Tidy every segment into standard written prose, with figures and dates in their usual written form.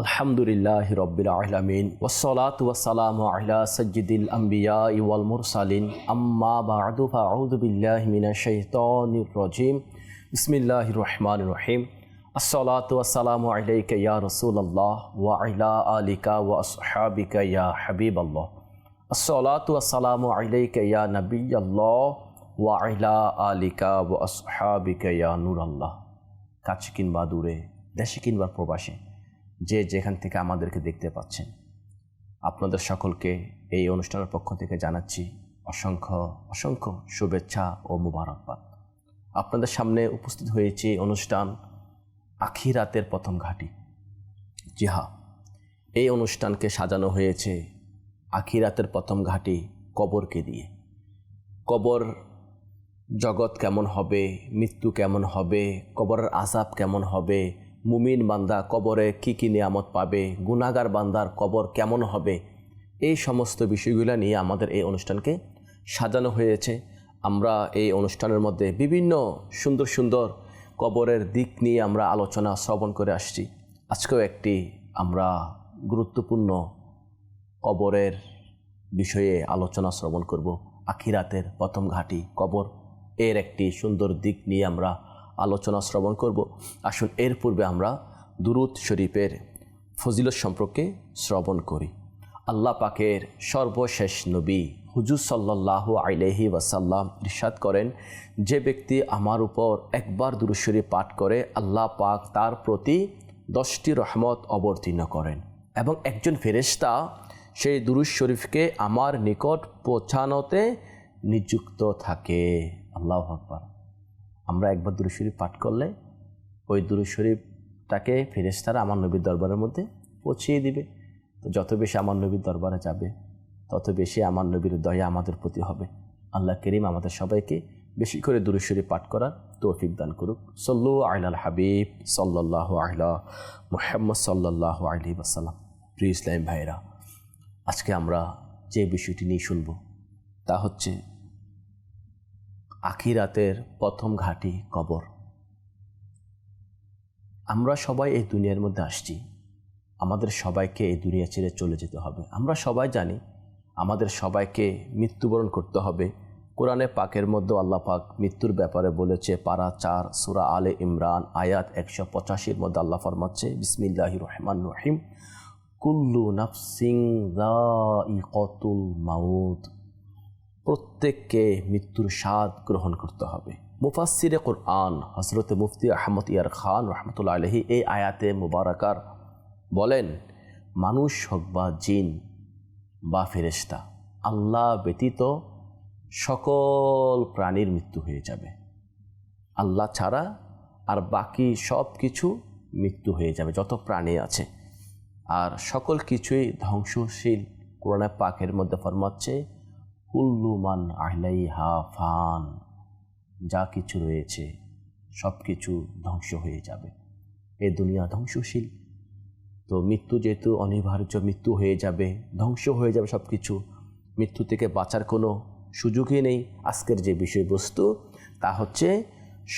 আলহামদুলিল্লাহি রাব্বিল আলামিন ওয়াসসালাতু ওয়াসসালামু আলা সাইয়্যিদিল আমবিয়াই ওয়াল মুরসালিন আম্মা বা'দু ফাআউযু বিল্লাহি মিনাশ শাইতানির রাজীম বিসমিল্লাহির রহমানির রহিম আসসালাতু ওয়াসসালামু আলাইকা ইয়া রাসূলুল্লাহ ওয়া আলা আলিকা ওয়া আসহাবিকা ইয়া হাবিবাল্লাহ আসসালাতু ওয়াসসালামু আলাইকা ইয়া নাবিয়াল্লাহ ওয়া আলা আলিকা ওয়া আসহাবিকা ইয়া নূরাল্লাহ। কাছে কিংবা দূরে, দেশে কিংবা প্রবাসে, যে যেখান থেকে আমাদেরকে দেখতে পাচ্ছেন, আপনাদের সকলকে এই অনুষ্ঠানের পক্ষ থেকে জানাচ্ছি অসংখ্য অসংখ্য শুভেচ্ছা ও মুবারকবাদ। আপনাদের সামনে উপস্থিত হয়েছে অনুষ্ঠান আখিরাতের প্রথম ঘাঁটি। জি হ্যাঁ, এই অনুষ্ঠানকে সাজানো হয়েছে আখিরাতের প্রথম ঘাঁটি কবরকে দিয়ে। কবর জগৎ কেমন হবে, মৃত্যু কেমন হবে, কবরের আযাব কেমন হবে, মুমিন বান্দা কবরে কি কি নিয়ামত পাবে, গুনাহগার বান্দার কবর কেমন হবে, এই সমস্ত বিষয়গুলো নিয়ে আমাদের এই অনুষ্ঠানকে সাজানো হয়েছে। আমরা এই অনুষ্ঠানের মধ্যে বিভিন্ন সুন্দর সুন্দর কবরের দিক নিয়ে আমরা আলোচনা শ্রবণ করে আসছি। আজকেও একটি আমরা গুরুত্বপূর্ণ কবরের বিষয়ে আলোচনা শ্রবণ করব। আখিরাতের প্রথম ঘাঁটি কবর, এর একটি সুন্দর দিক নিয়ে আমরা আলোচনা শ্রবণ করব। আসুন এর পূর্বে আমরা দুরূদ শরীফের ফজিলত সম্পর্কে শ্রবণ করি। আল্লাহ পাকের সর্বশেষ নবী হুজুর সাল্লাল্লাহু আলাইহি ওয়াসাল্লাম ইরশাদ করেন, যে ব্যক্তি আমার উপর একবার দুরূদ শরীফ পাঠ করে আল্লাহ পাক তার প্রতি 10টি রহমত অবতীর্ণ করেন এবং একজন ফেরেশতা সেই দুরূদ শরীফকে আমার নিকট পৌঁছানোতে নিযুক্ত থাকে। আল্লাহু আকবার। আমরা একবার দুরূদ শরীফ পাঠ করলে ওই দুরূদ শরীফটাকে ফেরেশতারা আমার নবীর দরবারের মধ্যে পৌঁছিয়ে দিবে। তো যত বেশি আমার নবীর দরবারে যাবে, তত বেশি আমার নবীর দয়া আমাদের প্রতি হবে। আল্লাহ করিম আমাদের সবাইকে বেশি করে দুরূদ শরীফ পাঠ করার তৌফিক দান করুক। সল্লু আলাল হাবিব সাল্লাল্লাহু আলা মুহাম্মদ সাল্লাল্লাহু আলাইহি ওয়াসাল্লাম। প্রিয় ইসলাম ভাইরা, আজকে আমরা যে বিষয়টি নিয়ে শুনব তা হচ্ছে আখিরাতের প্রথম ঘাঁটি কবর। আমরা সবাই এই দুনিয়ার মধ্যে আসছি, আমাদের সবাইকে এই দুনিয়া ছেড়ে চলে যেতে হবে। আমরা সবাই জানি আমাদের সবাইকে মৃত্যুবরণ করতে হবে। কোরআনে পাকের মধ্যে আল্লাহ পাক মৃত্যুর ব্যাপারে বলেছে, পারা 4 সূরা আলে ইমরান আয়াত 185-র মধ্যে আল্লাহ ফরমাচ্ছে, বিসমিল্লাহির রহমানির রহিম, কুল্লু নাফসিন যায়িকাতুল মাউত। প্রত্যেককে মৃত্যুর স্বাদ গ্রহণ করতে হবে। মুফাসসিরে কোরআন হযরত মুফতি আহমদ ইয়ার খান রহমতুল্লাহ আলাইহি এই আয়াতে মুবারাকার বলেন, মানুষ হোক বা জিন বা ফেরেশতা, আল্লাহ ব্যতীত সকল প্রাণীর মৃত্যু হয়ে যাবে। আল্লাহ ছাড়া আর বাকি সব কিছু মৃত্যু হয়ে যাবে, যত প্রাণী আছে। আর সকল কিছুই ধ্বংসশীল। কোরআনে পাকের মধ্যে ফরমাচ্ছে, কুল্লু মান আলাইহা ফান। যা কিছু রয়েছে সব কিছু ধ্বংস হয়ে যাবে। এই দুনিয়া ধ্বংসশীল। তো মৃত্যু যেহেতু অনিবার্য, মৃত্যু হয়ে যাবে, ধ্বংস হয়ে যাবে সব কিছু, মৃত্যু থেকে বাঁচার কোনো সুযোগই নেই। আজকের যে বিষয়বস্তু তা হচ্ছে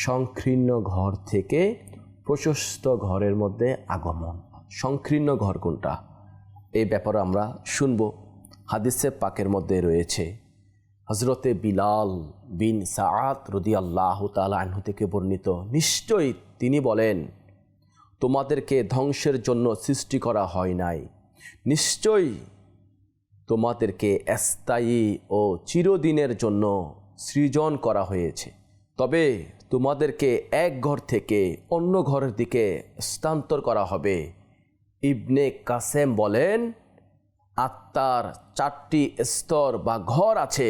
সংকীর্ণ ঘর থেকে প্রশস্ত ঘরের মধ্যে আগমন। সংকীর্ণ ঘর কোনটা, এই ব্যাপারে আমরা শুনব। হাদিসে পাকের মধ্যে রয়েছে, হযরতে বিলাল বিন সাআদ রাদিয়াল্লাহু তাআলা আনহু থেকে বর্ণিত, নিশ্চয়ই তিনি বলেন, তোমাদেরকে ধ্বংসের জন্য সৃষ্টি করা হয় নাই, নিশ্চয়ই তোমাদেরকে স্থায়ী ও চিরদিনের জন্য সৃজন করা হয়েছে। তবে তোমাদেরকে এক ঘর থেকে অন্য ঘরের দিকে স্থানান্তর করা হবে। ইবনে কাসেম বলেন, আত্মার 4টি স্তর বা ঘর আছে,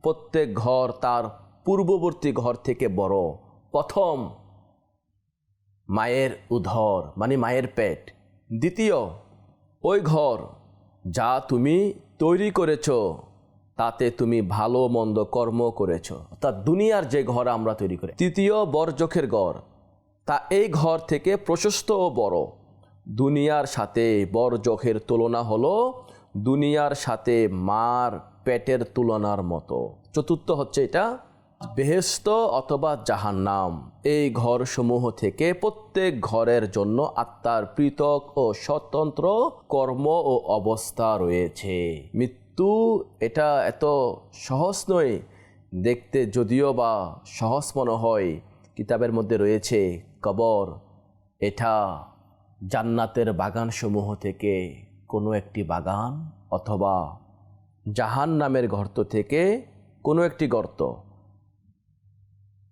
প্রত্যেক ঘর তার পূর্ববর্তী ঘর থেকে বড়। প্রথম মায়ের উদর মানে মায়ের পেট, দ্বিতীয় ওই ঘর যা তুমি তৈরি করেছ, তাতে তুমি ভালো মন্দ কর্ম করেছ, অর্থাৎ দুনিয়ার যে ঘর আমরা তৈরি করি। তৃতীয় বরজখের ঘর, তা এই ঘর থেকে প্রশস্ত ও বড়। দুনিয়ার সাথে বরজখের তুলনা হলো দুনিয়ার সাথে মার পেটের তুলনার মতো। চতুর্থ হচ্ছে এটা বেহেশত অথবা জাহান্নাম, এই ঘরসমূহ থেকে প্রত্যেক ঘরের জন্য আত্মার পৃথক ও স্বতন্ত্র কর্ম ও অবস্থা রয়েছে। মৃত্যু এটা এত সহজ নয়, দেখতে যদিও বা সহজ মনে হয়। কিতাবের মধ্যে রয়েছে কবর এটা জান্নাতের বাগানসমূহ থেকে কোনো একটি বাগান, অথবা জাহান্নামের গর্ত থেকে কোনো একটি গর্ত।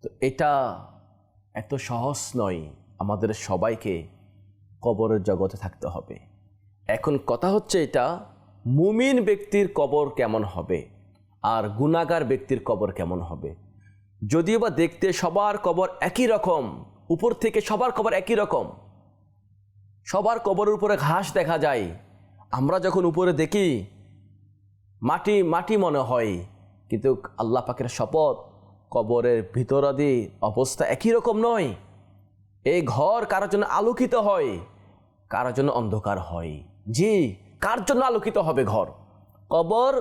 তো এটা এত সহজ নয়, আমাদের সবাইকে কবরের জগতে থাকতে হবে। এখন কথা হচ্ছে এটা, মুমিন ব্যক্তির কবর কেমন হবে আর গুনাহগার ব্যক্তির কবর কেমন হবে। যদিও বা দেখতে সবার কবর একই রকম, উপর থেকে সবার কবর একই রকম, সবার কবরের উপরে ঘাস দেখা যায়, আমরা যখন উপরে দেখি মাটি মাটি মনে হয়, কিন্তু আল্লাহ পাকের শপথ, কবরের ভিতরাদি অবস্থা একই রকম নয়। এই ঘর কারোর জন্য আলোকিত হয়, কারোর জন্য অন্ধকার হয়। জি, কার জন্য আলোকিত হবে ঘর? কবর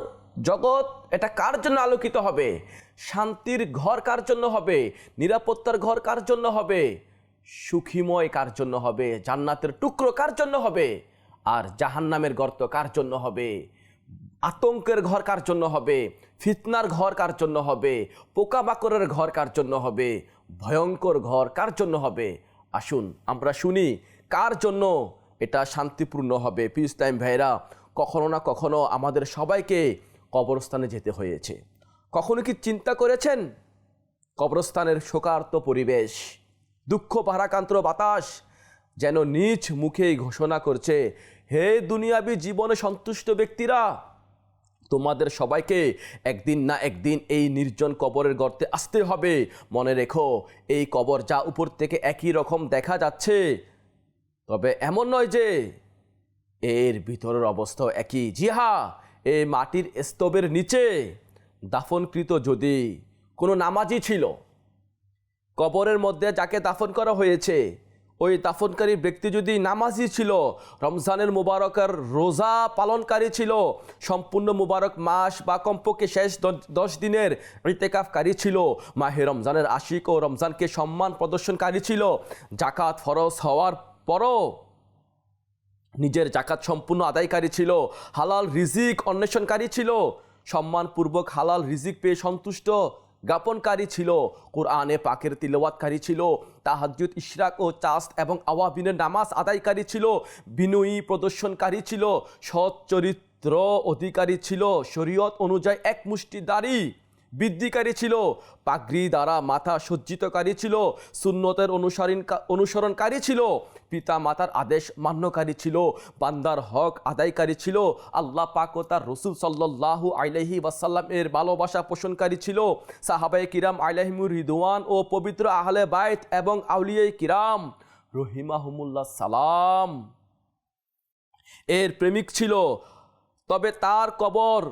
জগৎ এটা কার জন্য আলোকিত হবে? শান্তির ঘর কার জন্য হবে? নিরাপত্তার ঘর কার জন্য হবে? সুখীময় কার জন্য হবে? জান্নাতের টুকরো কার জন্য হবে? আর জাহান্নামের গর্ত কার জন্য হবে? আতঙ্কের ঘর কার জন্য হবে? ফিতনার ঘর কার জন্য হবে? পোকামাকড়ের ঘর কার জন্য হবে? ভয়ঙ্কর ঘর কার জন্য হবে? আসুন আমরা শুনি কার জন্য এটা শান্তিপূর্ণ হবে। পিস টাইম ভাইরা, কখনো না কখনো আমাদের সবাইকে কবরস্থানে যেতে হয়েছে। কখনো কি চিন্তা করেছেন কবরস্থানের শোকার্ত পরিবেশ, দুঃখ ভারাক্রান্ত বাতাস যেন নিজ মুখেই ঘোষণা করছে, হে দুনিয়াবি জীবনে সন্তুষ্ট ব্যক্তিরা, তোমাদের সবাইকে একদিন না একদিন এই নির্জন কবরের গর্তে আসতে হবে। মনে রেখো, এই কবর যা উপর থেকে একই রকম দেখা যাচ্ছে, তবে এমন নয় যে এর ভিতরের অবস্থাও একই। জি হ্যাঁ, এই মাটির স্তবের নিচে দাফনকৃত যদি কোনো নামাজি ছিল, কবরের মধ্যে যাকে দাফন করা হয়েছে, ওই দাফনকারী ব্যক্তি যদি নামাজি ছিল, রমজানের মুবারকের রোজা পালনকারী ছিল, সম্পূর্ণ মুবারক মাস বা কমপক্ষে শেষ 10 দিনের ইতিকাফকারী ছিল, মাহে রমজানের আশিক ও রমজানকে সম্মান প্রদর্শনকারী ছিল, জাকাত ফরজ হওয়ার পরও নিজের জাকাত সম্পূর্ণ আদায়কারী ছিল, হালাল রিজিক অন্বেষণকারী ছিল, সম্মানপূর্বক হালাল রিজিক পেয়ে সন্তুষ্ট জ্ঞাপনকারী ছিল, কোরআনে পাকের তিলাওয়াতকারী ছিল, তাহাজ্জুদ ইশরাক ও চাস্ত এবং আওয়াবিনের নামাজ আদায়কারী ছিল, বিনয়ী প্রদর্শনকারী ছিল, সৎ চরিত্র অধিকারী ছিল, শরীয়ত অনুযায়ী এক মুষ্টি দাড়ি বৃদ্ধিকারী ছিল, পাগড়ি দ্বারা মাথা সজ্জিতকারী ছিল, সুন্নতের অনুসরণকারী ছিল, পিতা মাতার আদেশ মান্যকারী ছিল, বান্দার হক আদায়কারী ছিল, আল্লাহ পাক ও তার রসুল সাল্লাল্লাহু আলাইহি ওয়াসাল্লাম এর ভালোবাসা পোষণকারী ছিল, সাহাবায়ে কিরাম আলাইহিমুর রিদওয়ান ও পবিত্র আহলে বাইত এবং আউলিয়ায়ে কিরাম রহিমাহুমুল্লাহ সালাম এর প্রেমিক ছিল। তবে তার কবর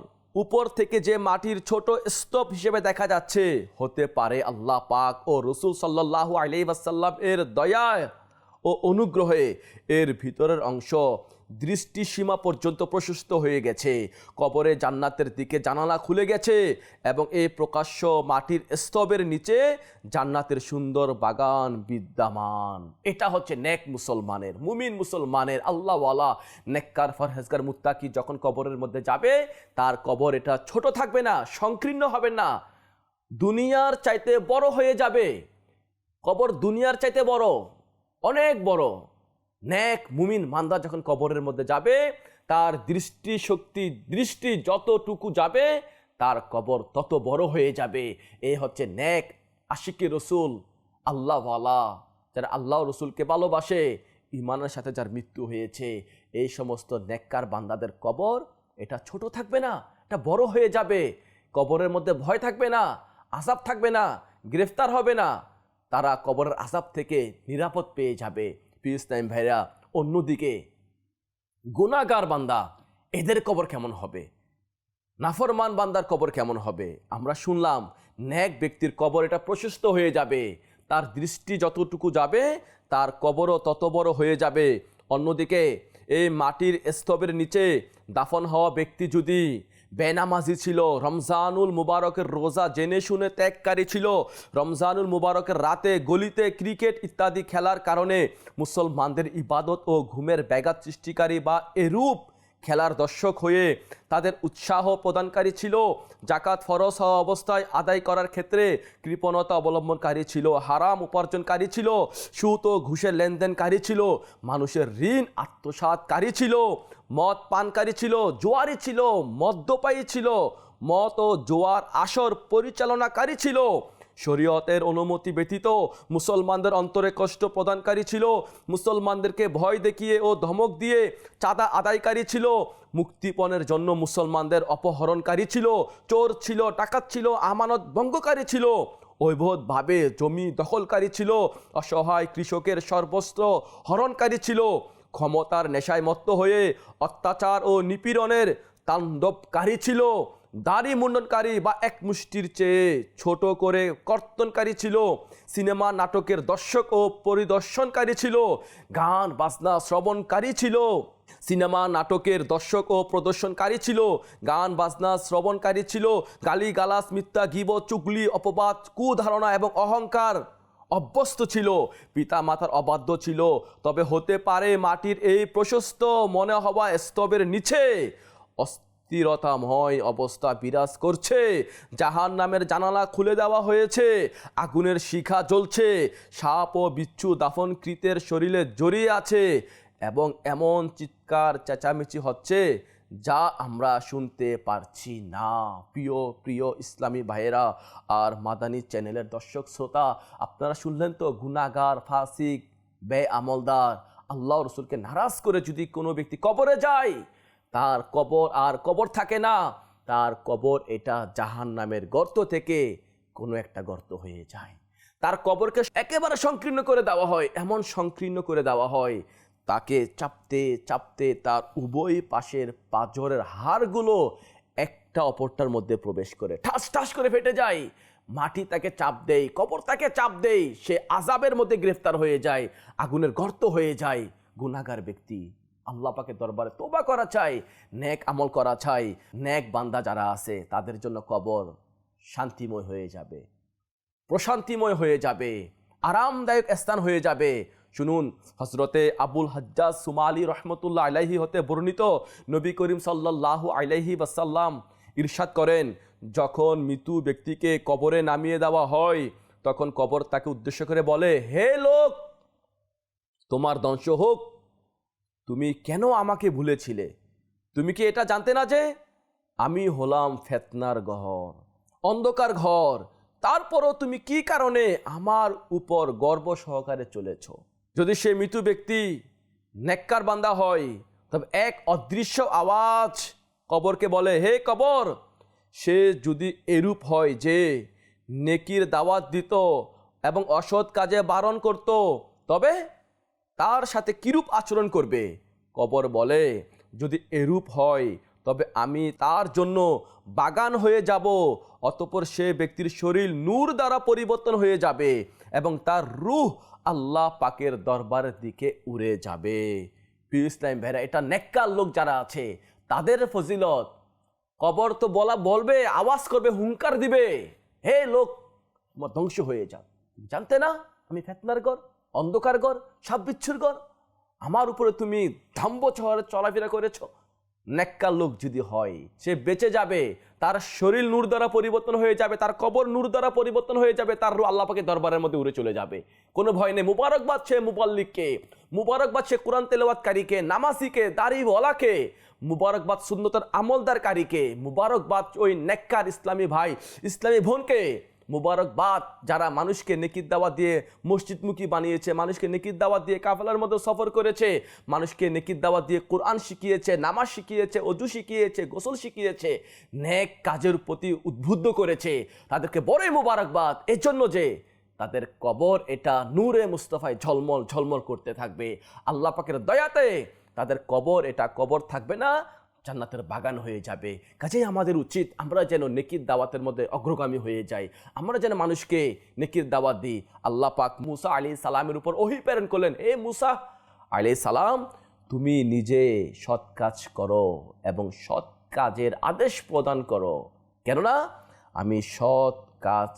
উপর থেকে যে মাটির ছোট স্তূপ হিসেবে দেখা যাচ্ছে, হতে পারে আল্লাহ পাক ও রসুল সাল্লাল্লাহু আলাইহি ওয়াসাল্লাম এর দয়ায় ও অনুগ্রহে এর ভিতরের অংশ দৃষ্টিসীমা পর্যন্ত প্রশস্ত হয়ে গেছে, কবরে জান্নাতের দিকে জানালা খুলে গেছে এবং এই প্রকাশ্য মাটির স্তবের নিচে জান্নাতের সুন্দর বাগান বিদ্যমান। এটা হচ্ছে নেক মুসলমানের, মুমিন মুসলমানের, আল্লাহওয়ালা নেককার ফরহেজগার মুত্তাকি যখন কবরের মধ্যে যাবে, তার কবর এটা ছোট থাকবে না, সংকীর্ণ হবে না, দুনিয়ার চাইতে বড় হয়ে যাবে। কবর দুনিয়ার চাইতে বড়, অনেক বড়। নেক মুমিন মান্দা যখন কবরের মধ্যে যাবে, তার দৃষ্টি যতটুকু যাবে, তার কবর তত বড় হয়ে যাবে। এই হচ্ছে নেক আশিকি রসুল, আল্লাহওয়ালা, যারা আল্লাহ রসুলকে ভালোবাসে, ইমানের সাথে যার মৃত্যু হয়েছে, এই সমস্ত নেককার বান্দাদের কবর এটা ছোট থাকবে না, এটা বড় হয়ে যাবে। কবরের মধ্যে ভয় থাকবে না, আযাব থাকবে না, গ্রেফতার হবে না, তারা কবরের আযাব থেকে নিরাপদ পেয়ে যাবে। পিস টাইম ভাইরা, অন্যদিকে গুনাহগার বান্দা, এদের কবর কেমন হবে? নাফরমান বান্দার কবর কেমন হবে? আমরা শুনলাম নেক ব্যক্তির কবর এটা প্রশস্ত হয়ে যাবে, তার দৃষ্টি যতটুকু যাবে তার কবরও তত বড় হয়ে যাবে। অন্যদিকে এই মাটির স্তবের নিচে দাফন হওয়া ব্যক্তি যদি বেনামাজি ছিল, রমজানুল মুবারকের রোজা জেনে শুনে ত্যাগকারী ছিল, রমজানুল মুবারকের রাতে গলিতে ক্রিকেট ইত্যাদি খেলার কারণে মুসলমানদের ইবাদত ও ঘুমের ব্যাঘাত সৃষ্টিকারী বা এরূপ খেলার দর্শক হয়ে তাদের উৎসাহ প্রদানকারী ছিল, জাকাত ফরজ হওয়া অবস্থায় আদায় করার ক্ষেত্রে কৃপণতা অবলম্বনকারী ছিল, হারাম উপার্জনকারী ছিল, সুদ ও ঘুষের লেনদেনকারী ছিল, মানুষের ঋণ আত্মসাৎকারী ছিল, মদ পানকারী ছিল, জোয়ারি ছিল, মদ্যপায়ী ছিল, মদ ও জোয়ার আসর পরিচালনাকারী ছিল, শরীয়তের অনুমতি ব্যতীত মুসলমানদের অন্তরে কষ্ট প্রদানকারী ছিল, মুসলমানদেরকে ভয় দেখিয়ে ও ধমক দিয়ে চাঁদা আদায়কারী ছিল, মুক্তিপণের জন্য মুসলমানদের অপহরণকারী ছিল, চোর ছিল, ডাকাত ছিল, আমানত ভঙ্গকারী ছিল, অবৈধভাবে জমি দখলকারী ছিল, অসহায় কৃষকের সর্বস্ব হরণকারী ছিল, ক্ষমতার নেশায় মত্ত হয়ে অত্যাচার ও নিপীড়নের তাণ্ডবকারী ছিল, দাড়ি মুন্ডনকারী বা এক মুষ্টির চেয়ে ছোট করে কর্তনকারী ছিল, সিনেমা নাটকের দর্শক ও পরিদর্শনকারী ছিল, গান বাজনা শ্রবণকারী ছিল, সিনেমা নাটকের দর্শক ও প্রদর্শনকারী ছিল, গান বাজনা শ্রবণকারী ছিল, গালিগালাজ মিথ্যা গীবত চুগলি অপবাদ কুধারণা এবং অহংকার অভ্যস্ত ছিল, পিতা মাতার অবাধ্য ছিল, তবে হতে পারে মাটির এই প্রশস্ত মনে হওয়া স্তবের নিচে স্থিরতাময় অবস্থা বিরাজ করছে, জাহান্নামের জানালা খুলে দেওয়া হয়েছে, আগুনের শিখা জ্বলছে, সাপ ও বিচ্ছু দাফনকৃতের শরীরে জড়িয়ে আছে এবং এমন চিৎকার চেঁচামেচি হচ্ছে যা আমরা শুনতে পারছি না। প্রিয় প্রিয় ইসলামী ভাইয়েরা আর মাদানী চ্যানেলের দর্শক শ্রোতা, আপনারা শুনলেন তো, গুনাহগার, ফাসিক, বেআমলদার, আল্লাহ রসুলকে নারাজ করে যদি কোনো ব্যক্তি কবরে যায়, তার কবর আর কবর থাকে না, তার কবর এটা জাহান্নামের গর্ত থেকে কোনো একটা গর্ত হয়ে যায়। তার কবরকে একেবারে সংকীর্ণ করে দেওয়া হয়, এমন সংকীর্ণ করে দেওয়া হয় তাকে চাপতে চাপতে তার উভয় পাশের পাঁজরের হাড়গুলো একটা অপরটার মধ্যে প্রবেশ করে ঠাস ঠাস করে ফেটে যায়, মাটি তাকে চাপ দেয়, কবর তাকে চাপ দেয়, সে আযাবের মধ্যে গ্রেফতার হয়ে যায়, আগুনের গর্ত হয়ে যায়। গুনাহগার ব্যক্তি আল্লাহ পাকের দরবারে তওবা করা চাই, নেক আমল করা চাই, নেক বান্দা যারা আছে তাদের জন্য কবর শান্তিময় হয়ে যাবে, প্রশান্তিময় হয়ে যাবে, আরামদায়ক স্থান হয়ে যাবে। শুনুন, হযরতে আবুল হাজ্জাজ সুমালি রহমতুল্লাহ আলাইহি হতে বর্ণিত, নবী করিম সাল্লাল্লাহু আলাইহি ওয়াসাল্লাম ইরশাদ করেন, যখন মৃত্যু ব্যক্তিকে কবরে নামিয়ে দেওয়া হয় তখন কবর তাকে উদ্দেশ্য করে বলে, হে লোক, তোমার ধ্বংস হোক, তুমি কেন আমাকে ভুলেছিলে? তুমি কি এটা জানতে না যে আমি হলাম ফিতনার ঘর, অন্ধকার ঘর? তারপরও তুমি কি কারণে আমার উপর গর্ব সহকারে চলেছ? যদি সে মৃত ব্যক্তি নেককার বান্দা হয়, তবে এক অদৃশ্য আওয়াজ কবরকে বলে, হে কবর, সে যদি এরূপ হয় যে নেকির দাওয়াত দিত এবং অসৎ কাজে বারণ করত, তবে তার সাথে কিরূপ আচরণ করবে? কবর বলে, যদি এরূপ হয় তবে আমি তার জন্য বাগান হয়ে যাব, অতঃপর সে ব্যক্তির শরীর নূর দ্বারা পরিবর্তন হয়ে যাবে এবং তার রূহ আল্লাহ পাকের দরবারের দিকে উড়ে যাবে। প্রিয় ইসলাম ভাইরা, এটা নেককার লোক যারা আছে তাদের ফজিলত। কবর তো বলবে, আওয়াজ করবে, হুঙ্কার দিবে, হে লোক, তোমার ধ্বংস হয়ে যাও। জানতে না আমি ফিতনার ঘর, অন্ধকার ঘর, সাপ বিচ্ছুর ঘর? আমার উপরে তুমি ধাম্ব শহরে চলাফেরা করেছ। নেককার লোক যদি হয়, সে বেঁচে যাবে, তার শরীর নূর দ্বারা পরিবর্তন হয়ে যাবে, তার কবর নূর দ্বারা পরিবর্তন হয়ে যাবে, তার রূহ আল্লাহ পাকের দরবারের মধ্যে উড়ে চলে যাবে। কোনো ভয় নেই। মুবারকবাদ সে মুবাল্লিগকে, মুবারকবাদ সে কোরআন তেলাওয়াতকারীকে, নামাজিকে, দাড়িওয়ালাকে, মুবারকবাদ সুন্নতের আমলদারকারীকে, মুবারকবাদ ওই নেককার ইসলামী ভাই, ইসলামী বোনকে, মুবারকবাদ যারা মানুষকে নেকির দাওয়াত দিয়ে মসজিদমুখী বানিয়েছে, মানুষকে নেকির দাওয়াত দিয়ে কাফেলার মধ্যে সফর করেছে, মানুষকে নেকির দাওয়াত দিয়ে কোরআন শিখিয়েছে, নামাজ শিখিয়েছে, ওযু শিখিয়েছে, গোসল শিখিয়েছে, নেক কাজের প্রতি উদ্বুদ্ধ করেছে, তাদেরকে বড়ই মুবারকবাদ। এজন্য যে তাদের কবর এটা নূরে মুস্তাফায় ঝলমল ঝলমল করতে থাকবে। আল্লাহ পাকের দয়াতে তাদের কবর এটা কবর থাকবে না, জান্নাতের বাগান হয়ে যাবে। কাজেই আমাদের উচিত আমরা যেন নেকির দাওয়াতের মধ্যে অগ্রগামী হয়ে যাই, আমরা যেন মানুষকে নেকির দাওয়াত দিই। আল্লাহ পাক মুসা আলাইহিস সালামের উপর ওহী প্রেরণ করলেন, এ মুসা আলাইহিস সালাম, তুমি নিজে সৎ কাজ করো এবং সৎ কাজের আদেশ প্রদান করো, কেননা আমি সৎ কাজ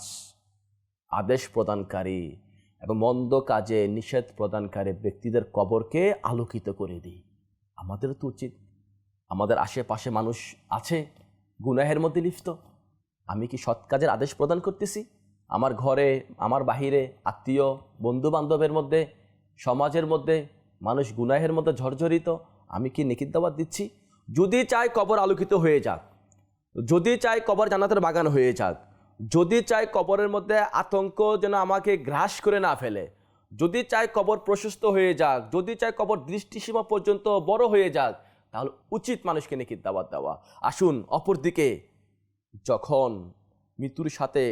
আদেশ প্রদানকারী এবং মন্দ কাজে নিষেধ প্রদানকারী ব্যক্তিদের কবরকে আলোকিত করে দিই। আমাদের তো উচিত, আমাদের আশেপাশে মানুষ আছে গুনাহের মধ্যে লিপ্ত, আমি কি সৎ কাজের আদেশ প্রদান করতেছি? আমার ঘরে, আমার বাহিরে, আত্মীয় বন্ধু বান্ধবের মধ্যে, সমাজের মধ্যে মানুষ গুনাহের মধ্যে ঝরঝরিত, আমি কি নেকির দাওয়াত দিচ্ছি? যদি চাই কবর আলোকিত হয়ে যাক, যদি চাই কবর জান্নাতের বাগান হয়ে যাক, যদি চাই কবরের মধ্যে আতঙ্ক যেন আমাকে গ্রাস করে না ফেলে, যদি চাই কবর প্রশস্ত হয়ে যাক, যদি চাই কবর দৃষ্টিসীমা পর্যন্ত বড় হয়ে যাক, তাহলে উচিত মানুষকে নেকির দাওয়াত দেওয়া। আসুন, অপরদিকে যখন মৃত্যুর সাথে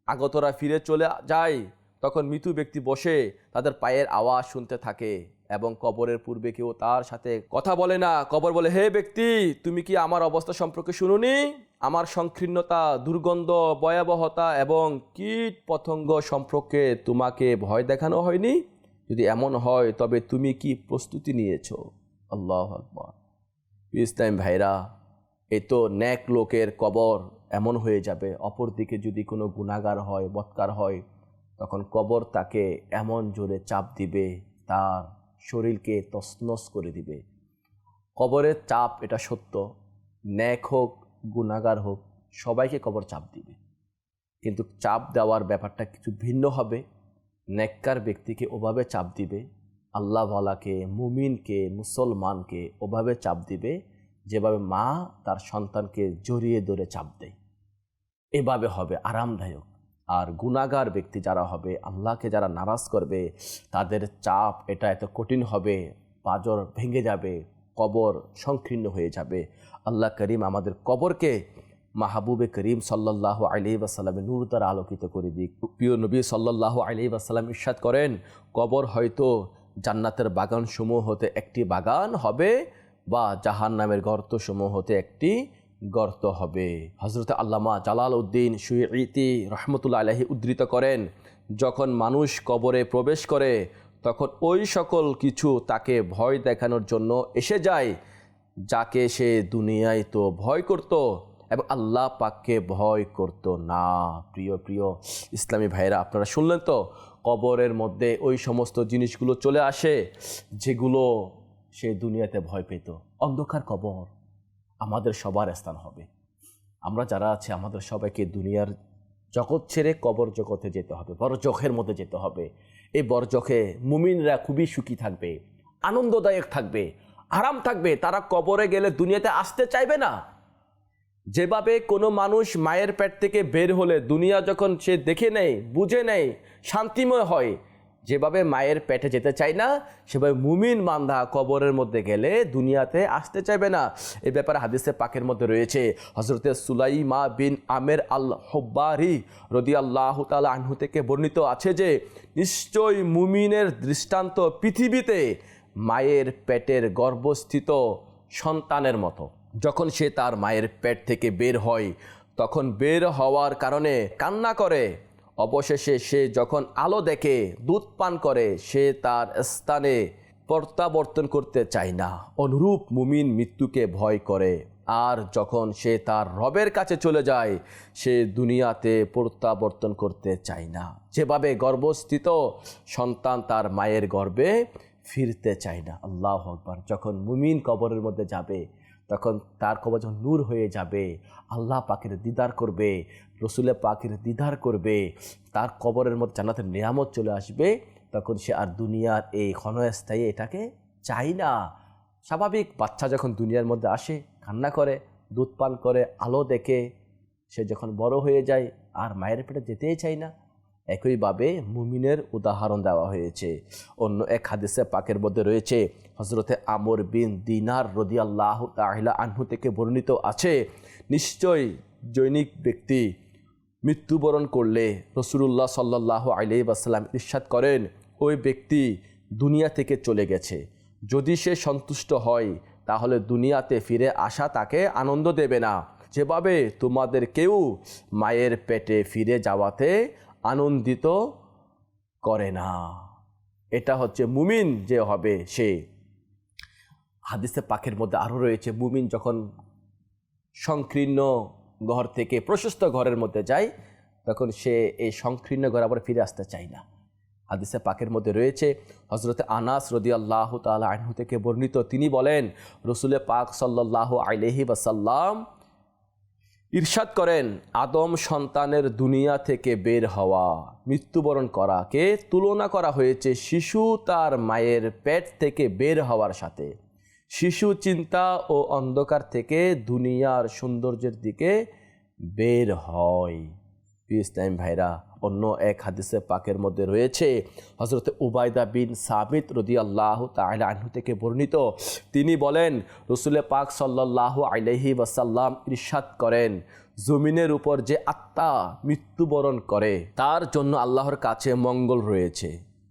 আগতরা ফিরে চলে যায়, তখন মৃত্যু ব্যক্তি বসে তাদের পায়ের আওয়াজ শুনতে থাকে এবং কবরের পূর্বে কেউ তার সাথে কথা বলে না। কবর বলে, হে ব্যক্তি, তুমি কি আমার অবস্থা সম্পর্কে শুনুনি? আমার সংকীর্ণতা, দুর্গন্ধ, ভয়াবহতা এবং কীট পতঙ্গ সম্পর্কে তোমাকে ভয় দেখানো হয়নি? যদি এমন হয় তবে তুমি কি প্রস্তুতি নিয়েছ? আল্লাহু আকবার। ইসলাম ভাইরা, এ তো নেক লোকের কবর এমন হয়ে যাবে। অপরদিকে যদি কোনো গুনাহগার হয়, বদকার হয়, তখন কবর তাকে এমন জোরে চাপ দিবে, তার শরীরকে তছনছ করে দিবে। কবরের চাপ, এটা সত্য, নেক হোক গুনাহগার হোক সবাইকে কবর চাপ দিবে, কিন্তু চাপ দেওয়ার ব্যাপারটা কিছু ভিন্ন হবে। নেককার ব্যক্তিকে ওভাবে চাপ দিবে, আল্লাহওয়ালাকে, মুমিনকে, মুসলমানকে ওভাবে চাপ দিবে যেভাবে মা তার সন্তানকে জড়িয়ে ধরে চাপ দেয়, এভাবে হবে আরামদায়ক। আর গুনাহগার ব্যক্তি যারা হবে, আল্লাহকে যারা নারাজ করবে, তাদের চাপ এটা এত কঠিন হবে, পাঁজর ভেঙে যাবে, কবর সংকীর্ণ হয়ে যাবে। আল্লাহ করিম আমাদের কবরকে মাহবুবে করিম সাল্লাল্লাহু আলাইহি ওয়াসাল্লামের নূর দ্বারা আলোকিত করে দিক। প্রিয় নবী সাল্লাল্লাহু আলাইহি ওয়াসাল্লাম ইরশাদ করেন, কবর হয়তো জান্নাতের বাগান সমূহ হতে একটি বাগান হবে বা জাহান্নামের গর্ত সমূহ হতে একটি গর্ত হবে। হযরত আল্লামা জালাল উদ্দিন সুয়ুতি রহমতুল্লাহ আলাইহি উদ্ধৃত করেন, যখন মানুষ কবরে প্রবেশ করে তখন ওই সকল কিছু তাকে ভয় দেখানোর জন্য এসে যায় যাকে সে দুনিয়ায় তো ভয় করত এবং আল্লাহ পাককে ভয় করত না। প্রিয় প্রিয় ইসলামী ভাইরা, আপনারা শুনলেন তো, কবরের মধ্যে ওই সমস্ত জিনিসগুলো চলে আসে যেগুলো সে দুনিয়াতে ভয় পেত। অন্ধকার কবর আমাদের সবার স্থান হবে। আমরা যারা আছে আমাদের সবাইকে দুনিয়ার জগৎ ছেড়ে কবর জগতে যেতে হবে, বরজখের মধ্যে যেতে হবে। এই বরজখে মুমিনরা খুবই সুখী থাকবে, আনন্দদায়ক থাকবে, আরাম থাকবে। তারা কবরে গেলে দুনিয়াতে আসতে চাইবে না। যেভাবে কোনো মানুষ মায়ের পেট থেকে বের হলে দুনিয়া যখন সে দেখে নেয়, বুঝে নেয়, শান্তিময় হয়, যেভাবে মায়ের পেটে যেতে চায় না, সেভাবে মুমিন বান্দা কবরের মধ্যে গেলে দুনিয়াতে আসতে চাইবে না। এই ব্যাপারে হাদিসে পাকের মধ্যে রয়েছে, হযরতে সুলাইমা বিন আমের আল হুব্বারি রাদিয়াল্লাহু তাআলা আনহু থেকে বর্ণিত আছে যে, নিশ্চয়ই মুমিনের দৃষ্টান্ত পৃথিবীতে মায়ের পেটের গর্ভস্থিত সন্তানের মতো। যখন সে তার মায়ের পেট থেকে বের হয়, তখন বের হওয়ার কারণে কান্না করে, অবশেষে সে যখন আলো দেখে, দুধ পান করে, সে তার স্থানে প্রত্যাবর্তন করতে চায় না। অনুরূপ মুমিন মৃত্যুকে ভয় করে, আর যখন সে তার রবের কাছে চলে যায়, সে দুনিয়াতে প্রত্যাবর্তন করতে চায় না। যেভাবে গর্ভস্থিত সন্তান তার মায়ের গর্ভে ফিরতে চায় না। আল্লাহু আকবার। যখন মুমিন কবরের মধ্যে যাবে, তখন তার কবর যখন নূর হয়ে যাবে, আল্লাহ পাকের দিদার করবে, রসুলের পাকের দিদার করবে, তার কবরের মধ্যে জান্নাতের নিয়ামত চলে আসবে, তখন সে আর দুনিয়ার এই ক্ষণস্থায়ী এটাকে চাই না। স্বাভাবিক বাচ্চা যখন দুনিয়ার মধ্যে আসে, কান্না করে, দুধ পান করে, আলো দেখে, সে যখন বড় হয়ে যায় আর মায়ের পেটে যেতেই চায় না। একইভাবে মুমিনের উদাহরণ দেওয়া হয়েছে। অন্য এক হাদিসে পাকের মধ্যে রয়েছে, হযরতে আমর বিন দিনার রাদিয়াল্লাহু তাআলা আনহু থেকে বর্ণিত আছে, নিশ্চয় জৈনিক ব্যক্তি মৃত্যুবরণ করলে রাসূলুল্লাহ সাল্লাল্লাহু আলাইহি ওয়াসাল্লাম ইরশাদ করেন, ওই ব্যক্তি দুনিয়া থেকে চলে গেছে। যদি সে সন্তুষ্ট হয়, তাহলে দুনিয়াতে ফিরে আসা তাকে আনন্দ দেবে না, যেভাবে তোমাদের কেউ মায়ের পেটে ফিরে যাওয়াতে আনন্দিত করে না। এটা হচ্ছে মুমিন যে হবে সে। হাদিসে পাকের মধ্যে আরও রয়েছে, মুমিন যখন সংকীর্ণ ঘর থেকে প্রশস্ত ঘরের মধ্যে যায়, তখন সে এই সংকীর্ণ ঘরে আবার ফিরে আসতে চায় না। হাদিসে পাকের মধ্যে রয়েছে, হযরত আনাস রাদিয়াল্লাহু তাআলা আনহু থেকে বর্ণিত, তিনি বলেন রাসূল পাক সাল্লাল্লাহু আলাইহি ওয়াসাল্লাম ইরশাদ করেন, আদম সন্তানের দুনিয়া থেকে বের হওয়া, মৃত্যুবরণ করাকে তুলনা করা হয়েছে শিশু তার মায়ের পেট থেকে বের হওয়ার সাথে। শিশু চিন্তা ও অন্ধকার থেকে দুনিয়ার সৌন্দর্যের দিকে বের হয়। ইসলাম ভাইরা, অন্য এক হাদিসে পাকের মধ্যে রয়েছে, হযরত উবাইদা বিন সামিত রাদিয়াল্লাহু তাআলা আনহু থেকে বর্ণিত, তিনি বলেন রাসূল পাক সাল্লাল্লাহু আলাইহি ওয়াসাল্লাম ইরশাদ করেন, জমিনের উপর যে আত্মা মৃত্যুবরণ করে তার জন্য আল্লাহর কাছে মঙ্গল রয়েছে।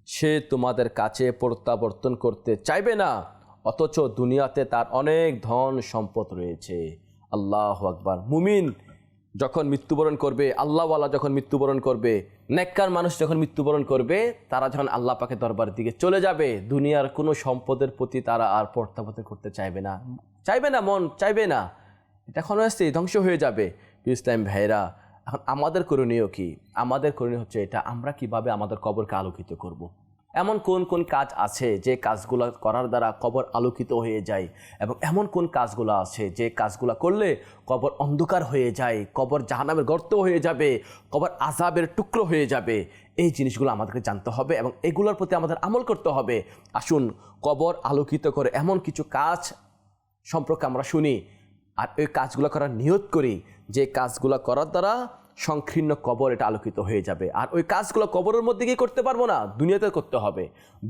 সে তোমাদের কাছে প্রত্যাবর্তন করতে চাইবে না, অথচ দুনিয়াতে তার অনেক ধন সম্পদ রয়েছে। আল্লাহু আকবার। মুমিন যখন মৃত্যুবরণ করবে, আল্লাহওয়ালা যখন মৃত্যুবরণ করবে, নেককার মানুষ যখন মৃত্যুবরণ করবে, তারা যখন আল্লাহ পাকের দরবারের দিকে চলে যাবে, দুনিয়ার কোনো সম্পদের প্রতি তারা আর প্রত্যাবর্তন করতে চাইবে না, মন চাইবে না, এটা ক্ষণস্থায়ী ধ্বংস হয়ে যাবে। ইসলাম ভাইরা, এখন আমাদের করণীয় কি? আমাদের করণীয় হচ্ছে এটা, আমরা কিভাবে আমাদের কবরকে আলোকিত করব। এমন কোন কোন কাজ আছে যে কাজগুলো করার দ্বারা কবর আলোকিত হয়ে যায়, এবং এমন কোন কাজগুলো আছে যে কাজগুলো করলে কবর অন্ধকার হয়ে যায়, কবর জাহান্নামের গর্ত হয়ে যাবে, কবর আযাবের টুকরো হয়ে যাবে। এই জিনিসগুলো আমাদেরকে জানতে হবে এবং এগুলোর প্রতি আমাদের আমল করতে হবে। আসুন কবর আলোকিত করে এমন কিছু কাজ সম্পর্কে আমরা শুনি, আর ওই কাজগুলো করার নিয়ত করি, যে কাজগুলো করার দ্বারা সংকীর্ণ কবর এটা আলোকিত হয়ে যাবে। আর ওই কাজগুলো কবরের মধ্যে গিয়ে করতে পারবো না, দুনিয়াতে করতে হবে।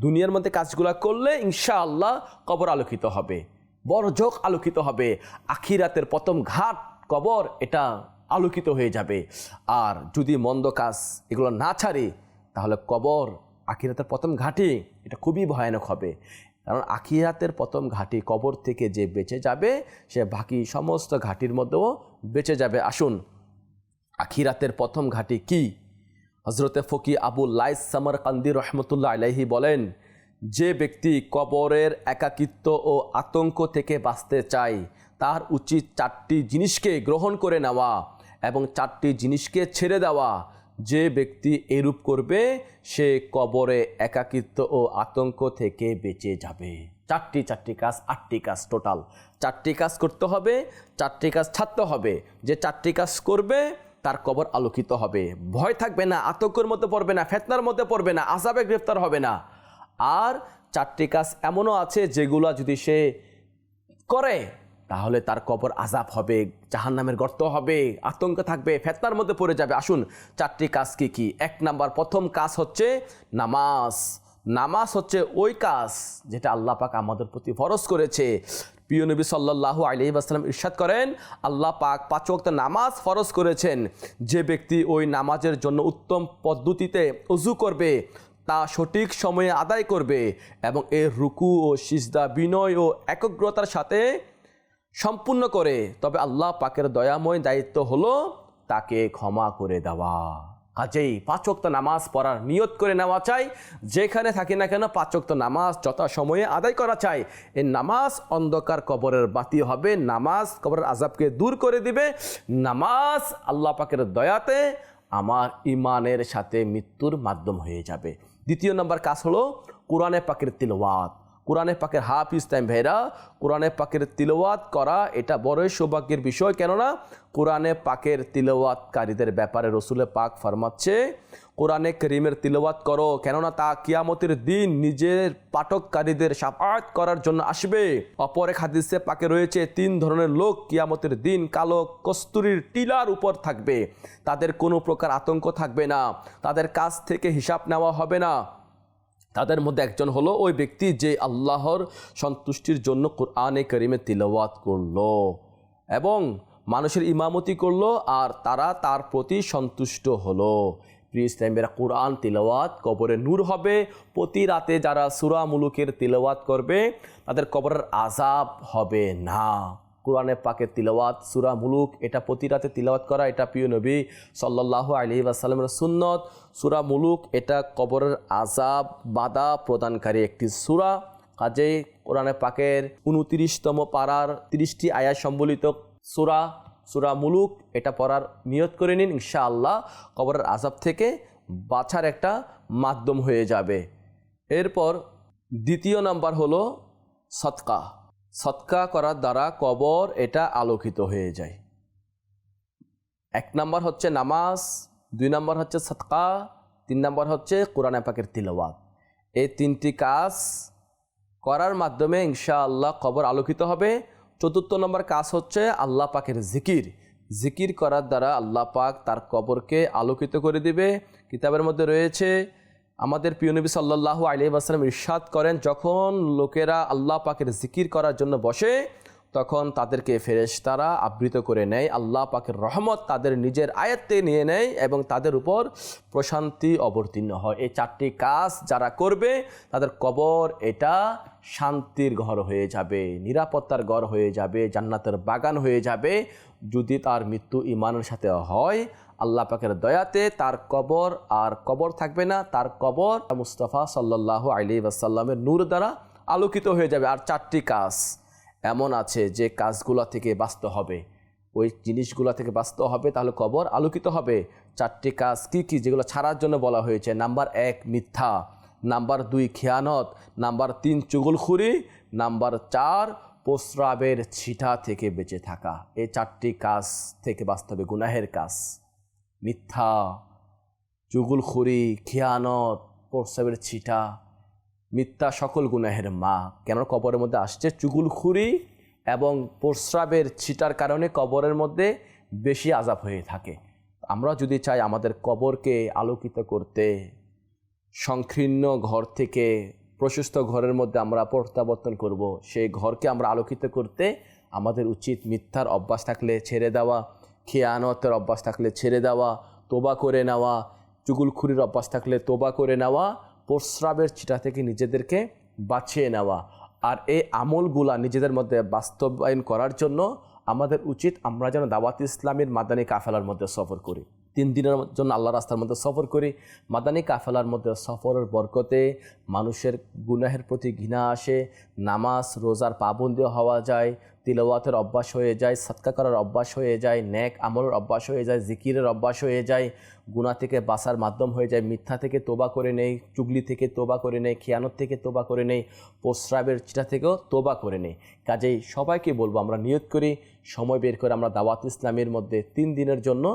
দুনিয়ার মধ্যে কাজগুলো করলে ইনশাআল্লাহ কবর আলোকিত হবে, বরজখ আলোকিত হবে, আখিরাতের প্রথম ঘাট কবর এটা আলোকিত হয়ে যাবে। আর যদি মন্দ কাজ এগুলো না ছাড়ি, তাহলে কবর আখিরাতের প্রথম ঘাটি এটা খুবই ভয়ানক হবে। কারণ আখিরাতের প্রথম ঘাটি কবর থেকে যে বেঁচে যাবে, সে বাকি সমস্ত ঘাটির মধ্যেও বেঁচে যাবে। আসুন, আখিরাতের প্রথম ঘাটি কি? হযরতে ফকি আবু লাইস সামারকান্দি রহমতুল্লাহ আলাইহি বলেন, যে ব্যক্তি কবরের একাকিত্ব ও আতঙ্ক থেকে বাঁচতে চায়, তার উচিত 4টি জিনিসকে গ্রহণ করে নেওয়া এবং 4টি জিনিসকে ছেড়ে দেওয়া। যে ব্যক্তি এরূপ করবে, সে কবরে একাকিত্ব ও আতঙ্ক থেকে বেঁচে যাবে। 4টি কাজ, 8টি কাজ, টোটাল 4টি কাজ করতে হবে, 4টি কাজ ছাড়তে হবে। যে 4টি কাজ করবে তার কবর আলোকিত হবে, ভয় থাকবে না, আতঙ্কের মধ্যে পড়বে না, ফিতনার মধ্যে পড়বে না, আযাবে গ্রেফতার হবে না। আর 4টি কাজ এমনও আছে যেগুলো যদি সে করে, তাহলে তার কবর আযাব হবে, জাহান্নামের গর্ত হবে, আতঙ্ক থাকবে, ফিতনার মধ্যে পড়ে যাবে। আসুন 4টি কাজ কি কি? 1 নাম্বার, প্রথম কাজ হচ্ছে নামাজ। নামাজ হচ্ছে ওই কাজ যেটা আল্লাহ পাক আমাদের প্রতি ফরজ করেছে। প্রিয় নবী সাল্লাল্লাহু আলাইহি ওয়াসাল্লাম ইরশাদ করেন, আল্লাহ পাক 5 ওয়াক্ত নামাজ ফরজ করেছেন। যে ব্যক্তি ওই নামাজের জন্য উত্তম পদ্ধতিতে ওযু করবে, তা সঠিক সময়ে আদায় করবে এবং এর রুকু ও সিজদা বিনয় ও একাগ্রতার সাথে সম্পূর্ণ করে, তবে আল্লাহ পাকের দয়াময় দায়িত্ব হলো তাকে ক্ষমা করে দেওয়া। কাজেই 5 ওয়াক্ত নামাজ পড়ার নিয়ত করে নেওয়া চাই। যেখানে থাকি না কেন 5 ওয়াক্ত নামাজ যথাসময়ে আদায় করা চাই। এই নামাজ অন্ধকার কবরের বাতি হবে, নামাজ কবরের আযাবকে দূর করে দিবে, নামাজ আল্লাহ পাকের দয়াতে আমার ঈমানের সাথে মৃত্যুর মাধ্যম হয়ে যাবে। 2 নম্বর কাজ হলো কোরআনে পাকের তিলাওয়াত। কোরআনে পাকের হাফিজ টাইম ভাইরা, কোরআনে পাকের তিলাওয়াত করা এটা বড়ই সৌভাগ্যের বিষয়। কেননা কোরআনে পাকের তিলাওয়াতকারীদের ব্যাপারে রাসূল পাক ফরমাচ্ছে, কোরআনে কারীমের তিলাওয়াত করো, কেননা তা কিয়ামতের দিন নিজের পাঠককারীদের শাফাআত করার জন্য আসবে। অপর এক হাদিসে পাকে রয়েছে, 3 ধরনের লোক কিয়ামতের দিন কালো কস্তুরীর টিলার উপর থাকবে, তাদের কোনো প্রকার আতঙ্ক থাকবে না, তাদের কাছ থেকে হিসাব নেওয়া হবে না। তাদের মধ্যে একজন হলো ওই ব্যক্তি যে আল্লাহর সন্তুষ্টির জন্য কোরআনে কারীমে তিলাওয়াত করলো এবং মানুষের ইমামতি করলো, আর তারা তার প্রতি সন্তুষ্ট হলো। প্রিয় ইসলামীরা, কোরআন তিলাওয়াত কবরে নূর হবে। প্রতি রাতে যারা সূরা মুলুকের তিলাওয়াত করবে, তাদের কবরের আযাব হবে না। কোরআনে পাকের তিলাওয়াত সূরা মুলুক এটা প্রতি রাতে তিলাওয়াত করা, এটা প্রিয় নবী সাল্লাল্লাহু আলাইহি ওয়াসাল্লামের সুন্নত। সূরা মুলুক এটা কবরের আযাব বাধা প্রদানকারী একটি সূরা। কাজেই কোরআনে পাকের 29তম পারার 30টি আয়াত সম্বলিত সূরা সূরা মুলুক এটা পড়ার নিয়ত করে নিন, ইনশাআল্লাহ কবরের আযাব থেকে বাঁচার একটা মাধ্যম হয়ে যাবে। এরপর দ্বিতীয় নাম্বার হলো সদকা। সদকা করার দ্বারা কবর এটা আলোকিত হয়ে যায়। 1 নাম্বার হচ্ছে নামাজ, 2 নাম্বার হচ্ছে সদকা, 3 নাম্বার হচ্ছে কোরআনে পাকের তিলাওয়াত। এই 3টি কাজ করার মাধ্যমে ইনশাআল্লাহ কবর আলোকিত হবে। 4র্থ নম্বর কাজ হচ্ছে আল্লাহ পাকের জিকির। জিকির করার দ্বারা আল্লাহ পাক তার কবরকে আলোকিত করে দিবে। কিতাবের মধ্যে রয়েছে, আমাদের প্রিয় নবী সাল্লাল্লাহু আলাইহি ওয়াসাল্লাম ইরশাদ করেন, যখন লোকেরা আল্লাহ পাকের জিকির করার জন্য বসে তখন তাদেরকে ফেরেশতারা আবৃত করে নেয়, আল্লাহ পাকের রহমত তাদের নিজের আয়ত্তে নিয়ে নেয় এবং তাদের উপর প্রশান্তি অবতীর্ণ হয়। এই 4টি কাজ যারা করবে তাদের কবর এটা শান্তির ঘর হয়ে যাবে, নিরাপত্তার ঘর হয়ে যাবে, জান্নাতের বাগান হয়ে যাবে। যদি তার মৃত্যু ঈমানের সাথে হয়, আল্লাহ পাকের দয়াতে তার কবর আর কবর থাকবে না, তার কবর মুস্তাফা সাল্লাল্লাহু আলাইহি ওয়াসাল্লামের নূর দ্বারা আলোকিত হয়ে যাবে। আর 4টি কাজ এমন আছে যে কাজগুলো থেকে বাঁচতে হবে, ওই জিনিসগুলো থেকে বাঁচতে হবে, তাহলে কবর আলোকিত হবে। 4টি কাজ কি কি যেগুলো ছাড়ার জন্য বলা হয়েছে? নাম্বার 1 মিথ্যা, নাম্বার 2 খেয়ানত, নাম্বার 3 চুগলখুরি, নাম্বার 4 প্রস্রাবের ছিটা থেকে বেঁচে থাকা। এই 4টি কাজ থেকে বাঁচতে হবে, গুনাহের কাজ। মিথ্যা, চুগলখুরি, খেয়ানত, প্রস্রাবের ছিটা। মিথ্যা সকল গুনাহের মা। কেন কবরের মধ্যে আসছে? চুগলখুরি এবং প্রস্রাবের ছিটার কারণে কবরের মধ্যে বেশি আযাব হয়ে থাকে। আমরা যদি চাই আমাদের কবরকে আলোকিত করতে, সংকীর্ণ ঘর থেকে প্রশস্ত ঘরের মধ্যে আমরা প্রত্যাবর্তন করব, সেই ঘরকে আমরা আলোকিত করতে আমাদের উচিত মিথ্যার অভ্যাস থাকলে ছেড়ে দেওয়া, খেয়ানতের অভ্যাস থাকলে ছেড়ে দেওয়া, তোবা করে নেওয়া, চুগলখুরির অভ্যাস থাকলে তোবা করে নেওয়া, প্রস্রাবের ছিটা থেকে নিজেদেরকে বাঁচিয়ে নেওয়া। আর এই আমলগুলা নিজেদের মধ্যে বাস্তবায়ন করার জন্য আমাদের উচিত আমরা যেন দাওয়াত ইসলামের মাদানী কাফেলার মধ্যে সফর করি। 3 দিনের জন্য আল্লাহ রাস্তার মধ্যে সফর করি। মাদানী কাফেলার মধ্যে সফরের বরকতে মানুষের গুনাহের প্রতি ঘৃণা আসে, নামাজ রোজার পাবন্দি হওয়া যায়, তিলাওয়াতের অভ্যাস হয়ে যায়, সদকা করার অভ্যাস হয়ে যায়, নেক আমলের অভ্যাস হয়ে যায়, জিকিরের অভ্যাস হয়ে যায়, গুনাহ থেকে বাঁচার মাধ্যম হয়ে যায়। মিথ্যা থেকে তোবা করে নেই, চুগলি থেকে তোবা করে নেই, খেয়ানত থেকে তোবা করে নেই, প্রস্রাবের চিটা থেকেও তোবা করে নেই। কাজেই সবাইকে বলবো আমরা নিয়ত করি, সময় বের করে আমরা দাওয়াত ইসলামের মধ্যে 3 দিনের জন্য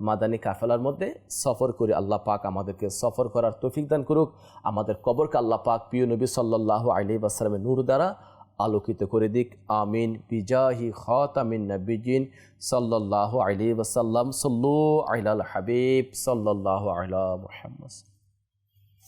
মাদানী কাফেলার মধ্যে সফর করি। আল্লাহ পাক আমাদেরকে সফর করার তৌফিক দান করুক। আমাদের কবরকে আল্লাহ পাক প্রিয় নবী সাল্লাল্লাহু আলাইহি ওয়াসাল্লামের নূর দ্বারা আলোকিত করে দিক। আমিন। বিজাহি খাতামিন নবিয়্যিন সাল্লাল্লাহু আলাইহি ওয়াসাল্লাম। সাল্লু আলাল হাবিব সাল্লাল্লাহু আলা মুহাম্মদ।